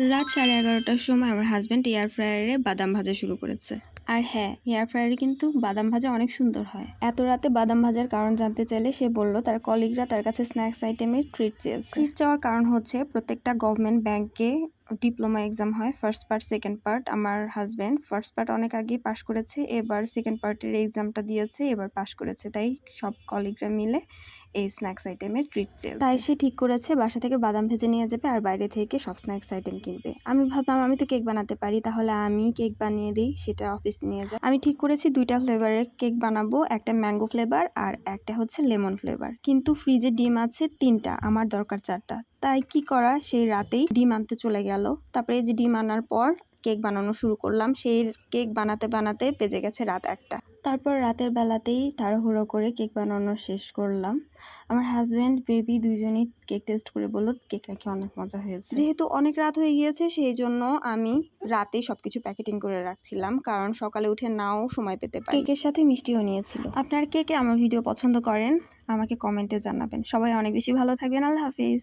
রাত 11:30টার সময় আমার হাজব্যান্ড এয়ার ফ্রায়ারে বাদাম ভাজা শুরু করেছে। আর হ্যাঁ, এয়ার ফ্রায়ারে কিন্তু বাদাম ভাজা অনেক সুন্দর হয়। এত রাতে বাদাম ভাজার কারণ জানতে চাইলে সে বলল তার কলিগরা তার কাছে স্ন্যাক্স আইটেমের ট্রিট চেয়েছে। ট্রিট চাওয়ার কারণ হচ্ছে প্রত্যেকটা গভর্নমেন্ট ব্যাংকে ডিপ্লোমা এক্সাম হয়, ফার্স্ট পার্ট সেকেন্ড পার্ট। আমার হাজব্যান্ড ফার্স্ট পার্ট অনেক আগেই পাশ করেছে, এবার সেকেন্ড পার্টের এক্সামটা দিয়েছে, এবার পাশ করেছে। তাই সব কলিগরা মিলে এই স্ন্যাক্স আইটেমের ট্রিট চেয়েছে। তাই সে ঠিক করেছে বাসা থেকে বাদাম ভেজে নিয়ে যাবে আর বাইরে থেকে সব স্ন্যাক্স আইটেম কিনবে। আমি ভাবলাম আমি তো কেক বানাতে পারি, তাহলে আমি কেক বানিয়ে দিই, সেটা অফিসে নিয়ে যাই। আমি ঠিক করেছি 2টা ফ্লেভারের কেক বানাবো, একটা ম্যাঙ্গো ফ্লেভার আর একটা হচ্ছে লেমন ফ্লেভার। কিন্তু ফ্রিজে ডিম আছে 3টা, আমার দরকার 4টা। তাই কি করা, সেই রাতেই ডিম আনতে চলে গেল। তারপরে এই যে ডিম আনার পর কেক বানানো শুরু করলাম। সেই কেক বানাতে বানাতে বেজে গেছে রাত 1টা। তারপর রাতের বেলাতেই তাড়াহুড়ো করে কেক বানানো শেষ করলাম। আমার হাজব্যান্ড বেবি দুইজনই কেক টেস্ট করে বলল কেক নাকি অনেক মজা হয়েছে। যেহেতু অনেক রাত হয়ে গিয়েছে সেই জন্য আমি রাতেই সবকিছু প্যাকেটিং করে রাখছিলাম, কারণ সকালে উঠে নাও সময় পেতে পারি। কেকের সাথে মিষ্টিও নিয়েছিল। আপনার কে কে আমার ভিডিও পছন্দ করেন আমাকে কমেন্টে জানাবেন। সবাই অনেক বেশি ভালো থাকবেন। আল্লাহ হাফিজ।